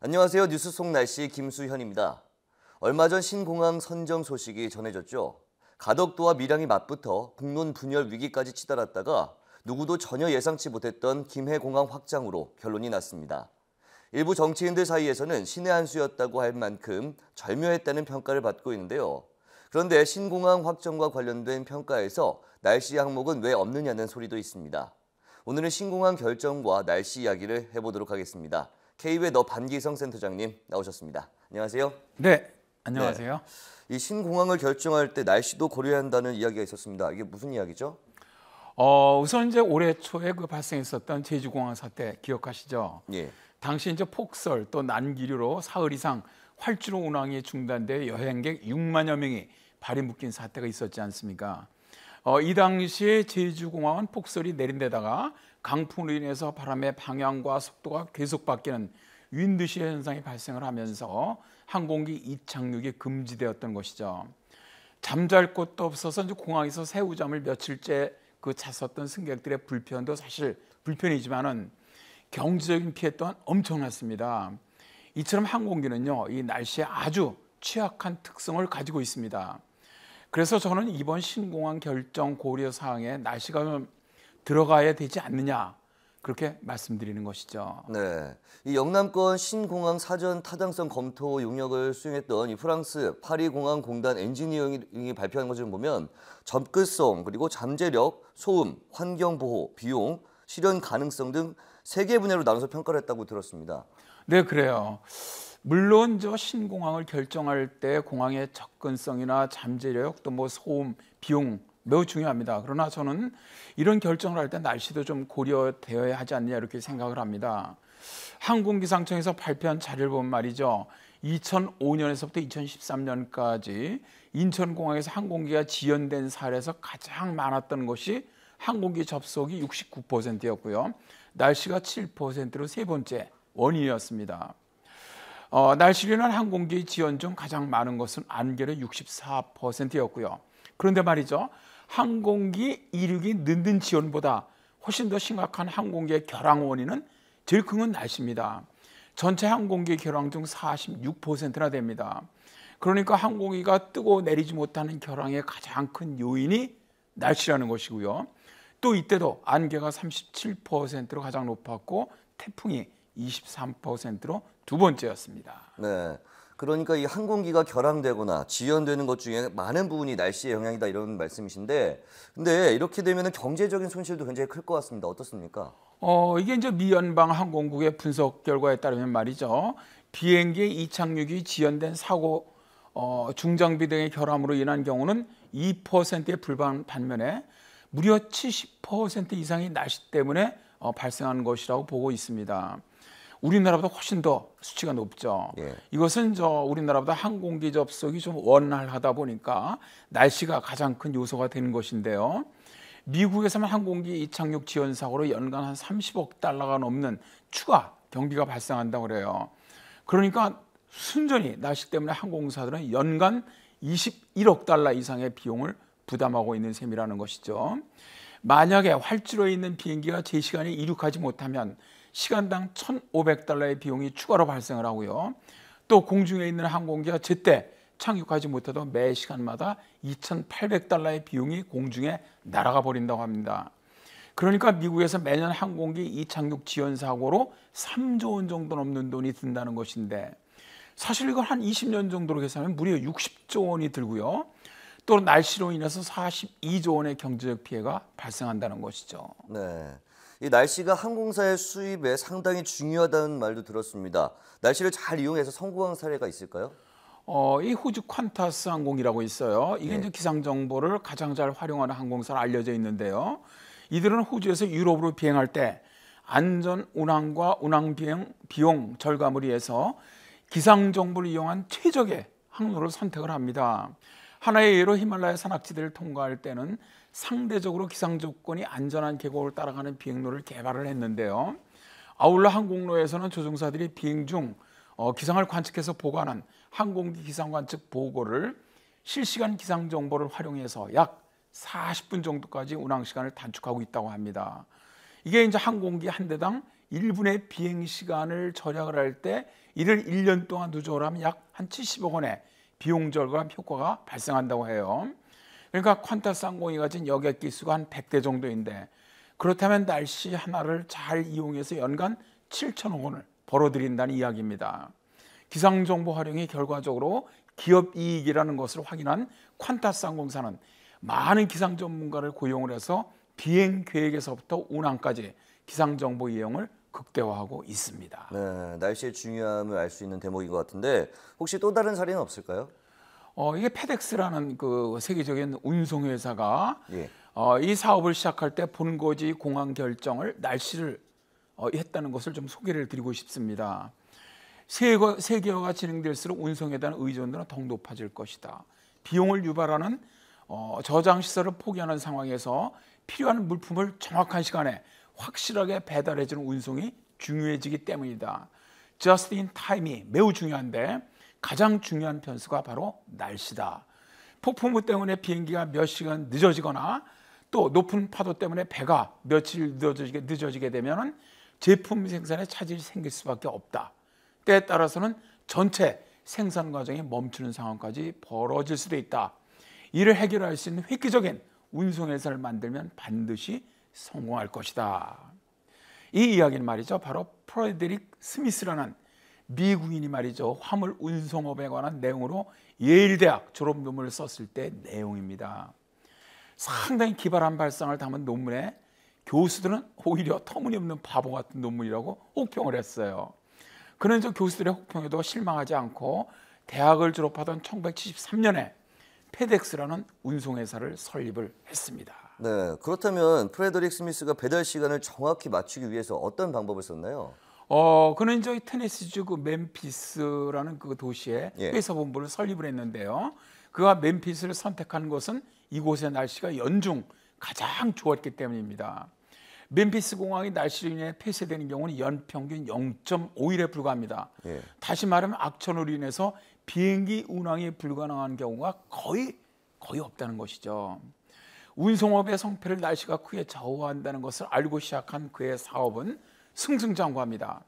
안녕하세요. 뉴스 속 날씨 김수현입니다. 얼마 전 신공항 선정 소식이 전해졌죠. 가덕도와 밀양이 맞붙어 국론 분열 위기까지 치달았다가 누구도 전혀 예상치 못했던 김해공항 확장으로 결론이 났습니다. 일부 정치인들 사이에서는 신의 한 수였다고 할 만큼 절묘했다는 평가를 받고 있는데요. 그런데 신공항 확정과 관련된 평가에서 날씨 항목은 왜 없느냐는 소리도 있습니다. 오늘은 신공항 결정과 날씨 이야기를 해보도록 하겠습니다. K외 너 반기성 센터장님 나오셨습니다. 안녕하세요. 네, 안녕하세요. 이 신공항을 결정할 때 날씨도 고려해야 한다는 이야기가 있었습니다. 이게 무슨 이야기죠? 우선 이제 올해 초에 발생했었던 제주공항 사태 기억하시죠? 예. 당시 이제 폭설 또 난기류로 사흘 이상 활주로 운항이 중단돼 여행객 6만여 명이 발이 묶인 사태가 있었지 않습니까? 이 당시에 제주공항은 폭설이 내린 데다가 강풍으로 인해서 바람의 방향과 속도가 계속 바뀌는 윈드시 현상이 발생을 하면서 항공기 이착륙이 금지되었던 것이죠. 잠잘 곳도 없어서 이제 공항에서 새우잠을 며칠째 잤었던 승객들의 불편도 사실 불편이지만은 경제적인 피해 또한 엄청났습니다. 이처럼 항공기는요, 이 날씨에 아주 취약한 특성을 가지고 있습니다. 그래서 저는 이번 신공항 결정 고려 사항에 날씨가 좀 들어가야 되지 않느냐 그렇게 말씀드리는 것이죠. 네, 이 영남권 신공항 사전 타당성 검토 용역을 수행했던 이 프랑스 파리공항 공단 엔지니어링이 발표한 것을 보면 접근성 그리고 잠재력, 소음, 환경보호, 비용, 실현 가능성 등 3개 분야로 나눠서 평가를 했다고 들었습니다. 네, 그래요. 물론 저 신공항을 결정할 때 공항의 접근성이나 잠재력 또 소음, 비용 매우 중요합니다. 그러나 저는 이런 결정을 할 때 날씨도 좀 고려되어야 하지 않느냐 이렇게 생각을 합니다. 항공기상청에서 발표한 자료를 보면 말이죠. 2005년에서부터 2013년까지 인천공항에서 항공기가 지연된 사례에서 가장 많았던 것이 항공기 접속이 69%였고요. 날씨가 7%로 세 번째 원인이었습니다. 날씨로 인한 항공기 지연 중 가장 많은 것은 안개로 64%였고요. 그런데 말이죠. 항공기 이륙이 늦는 지연보다 훨씬 더 심각한 항공기의 결항 원인은 제일 큰 건 날씨입니다. 전체 항공기 결항 중 46%나 됩니다. 그러니까 항공기가 뜨고 내리지 못하는 결항의 가장 큰 요인이 날씨라는 것이고요. 또 이때도 안개가 37%로 가장 높았고 태풍이 23%로 두 번째였습니다. 네, 그러니까 이 항공기가 결항되거나 지연되는 것 중에 많은 부분이 날씨의 영향이다 이런 말씀이신데, 근데 이렇게 되면 경제적인 손실도 굉장히 클 것 같습니다. 어떻습니까? 이게 이제 미 연방 항공국의 분석 결과에 따르면 말이죠. 비행기의 이착륙이 지연된 사고, 중장비 등의 결함으로 인한 경우는 2%에 불과한 반면에 무려 70% 이상이 날씨 때문에 발생한 것이라고 보고 있습니다. 우리나라보다 훨씬 더 수치가 높죠. 예. 이것은 우리나라보다 항공기 접속이 좀 원활하다 보니까 날씨가 가장 큰 요소가 되는 것인데요. 미국에서만 항공기 이착륙 지연 사고로 연간 한 30억 달러가 넘는 추가 경비가 발생한다고 그래요. 그러니까 순전히 날씨 때문에 항공사들은 연간 21억 달러 이상의 비용을 부담하고 있는 셈이라는 것이죠. 만약에 활주로에 있는 비행기가 제 시간에 이륙하지 못하면 시간당 1,500달러의 비용이 추가로 발생을 하고요. 또 공중에 있는 항공기가 제때 착륙하지 못해도 매 시간마다 2,800달러의 비용이 공중에 날아가 버린다고 합니다. 그러니까 미국에서 매년 항공기 이착륙 지연 사고로 3조 원 정도 넘는 돈이 든다는 것인데 사실 이걸 한 20년 정도로 계산하면 무려 60조 원이 들고요. 또 날씨로 인해서 42조 원의 경제적 피해가 발생한다는 것이죠. 네, 이 날씨가 항공사의 수입에 상당히 중요하다는 말도 들었습니다. 날씨를 잘 이용해서 성공한 사례가 있을까요? 이 호주 퀀타스 항공이라고 있어요. 이게 이제 기상 정보를 가장 잘 활용하는 항공사로 알려져 있는데요. 이들은 호주에서 유럽으로 비행할 때 안전 운항과 운항 비용 절감을 위해서 기상 정보를 이용한 최적의 항로를 선택을 합니다. 하나의 예로 히말라야 산악지대를 통과할 때는 상대적으로 기상 조건이 안전한 계곡을 따라가는 비행로를 개발을 했는데요. 아울러 항공로에서는 조종사들이 비행 중 기상을 관측해서 보고하는 항공기 기상 관측 보고를 실시간 기상 정보를 활용해서 약 40분 정도까지 운항 시간을 단축하고 있다고 합니다. 이게 이제 항공기 한 대당 1분의 비행 시간을 절약을 할 때 이를 1년 동안 누적을 하면 약 한 70억 원의 비용 절감 효과가 발생한다고 해요. 그러니까 퀀타 쌍공이 가진 여객 기수가 한 100대 정도인데, 그렇다면 날씨 하나를 잘 이용해서 연간 7천억 원을 벌어들인다는 이야기입니다. 기상정보 활용이 결과적으로 기업 이익이라는 것을 확인한 퀀타 쌍공사는 많은 기상 전문가를 고용을 해서 비행 계획에서부터 운항까지 기상정보 이용을 극대화하고 있습니다. 네, 날씨의 중요함을 알 수 있는 대목인 것 같은데 혹시 또 다른 사례는 없을까요? 이게 페덱스라는 그 세계적인 운송회사가 예. 이 사업을 시작할 때 본거지 공항 결정을 날씨를 했다는 것을 좀 소개를 드리고 싶습니다. 세계화가 진행될수록 운송에 대한 의존도는 더욱 높아질 것이다. 비용을 유발하는 저장 시설을 포기하는 상황에서 필요한 물품을 정확한 시간에 확실하게 배달해주는 운송이 중요해지기 때문이다. Just in time이 매우 중요한데 가장 중요한 변수가 바로 날씨다. 폭풍우 때문에 비행기가 몇 시간 늦어지거나 또 높은 파도 때문에 배가 며칠 늦어지게 되면 제품 생산에 차질이 생길 수밖에 없다. 때에 따라서는 전체 생산 과정이 멈추는 상황까지 벌어질 수도 있다. 이를 해결할 수 있는 획기적인 운송회사를 만들면 반드시 성공할 것이다. 이 이야기는 말이죠, 바로 프레데릭 스미스라는 미국인이 말이죠, 화물 운송업에 관한 내용으로 예일대학 졸업 논문을 썼을 때 내용입니다. 상당히 기발한 발상을 담은 논문에 교수들은 오히려 터무니없는 바보 같은 논문이라고 혹평을 했어요. 그는 저 교수들의 혹평에도 실망하지 않고 대학을 졸업하던 1973년에 페덱스라는 운송회사를 설립을 했습니다. 네, 그렇다면 프레더릭 스미스가 배달 시간을 정확히 맞추기 위해서 어떤 방법을 썼나요? 그는 저희 테네시주 그 멤피스라는 그 도시에 예. 회사 본부를 설립을 했는데요. 그가 멤피스를 선택한 것은 이곳의 날씨가 연중 가장 좋았기 때문입니다. 멤피스 공항이 날씨로 인해 폐쇄되는 경우는 연평균 0.5일에 불과합니다. 예. 다시 말하면 악천후로 인해서 비행기 운항이 불가능한 경우가 거의 없다는 것이죠. 운송업의 성패를 날씨가 크게 좌우한다는 것을 알고 시작한 그의 사업은 승승장구합니다.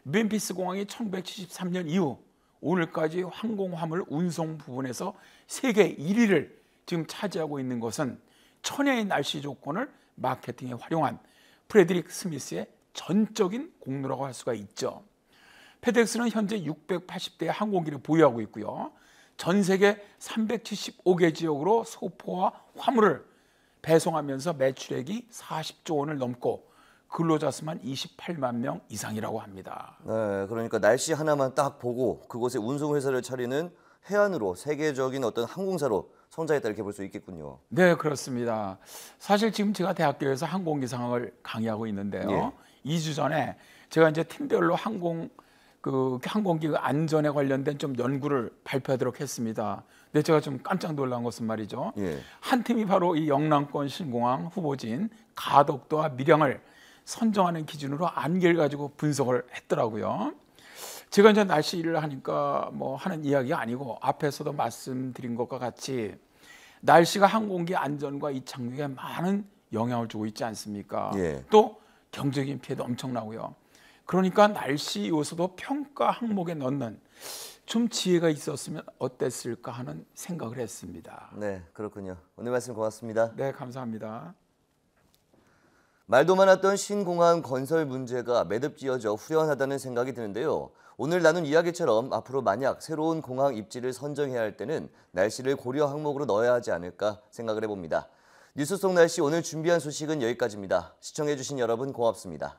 멤피스 공항이 1973년 이후 오늘까지 항공화물 운송 부분에서 세계 1위를 지금 차지하고 있는 것은 천혜의 날씨 조건을 마케팅에 활용한 프레드릭 스미스의 전적인 공로라고 할 수가 있죠. 페덱스는 현재 680대의 항공기를 보유하고 있고요. 전 세계 375개 지역으로 소포와 화물을 배송하면서 매출액이 40조 원을 넘고 근로자 수만 28만 명 이상이라고 합니다. 네, 그러니까 날씨 하나만 딱 보고 그곳에 운송회사를 차리는 해안으로 세계적인 어떤 항공사로 성장했다 이렇게 볼 수 있겠군요. 네, 그렇습니다. 사실 지금 제가 대학교에서 항공기상을 강의하고 있는데요. 2주 전에 제가 이제 팀별로 항공기 안전에 관련된 좀 연구를 발표하도록 했습니다. 근데 제가 좀 깜짝 놀란 것은 말이죠. 예. 한 팀이 바로 이 영남권 신공항 후보지인 가덕도와 밀양을 선정하는 기준으로 안개를 가지고 분석을 했더라고요. 제가 이제 날씨 일을 하니까 뭐 하는 이야기가 아니고 앞에서도 말씀드린 것과 같이 날씨가 항공기 안전과 이착륙에 많은 영향을 주고 있지 않습니까? 예. 또 경제적인 피해도 엄청나고요. 그러니까 날씨 요소도 평가 항목에 넣는 좀 지혜가 있었으면 어땠을까 하는 생각을 했습니다. 네, 그렇군요. 오늘 말씀 고맙습니다. 네, 감사합니다. 말도 많았던 신공항 건설 문제가 매듭지어져 후련하다는 생각이 드는데요. 오늘 나눈 이야기처럼 앞으로 만약 새로운 공항 입지를 선정해야 할 때는 날씨를 고려 항목으로 넣어야 하지 않을까 생각을 해봅니다. 뉴스 속 날씨 오늘 준비한 소식은 여기까지입니다. 시청해주신 여러분 고맙습니다.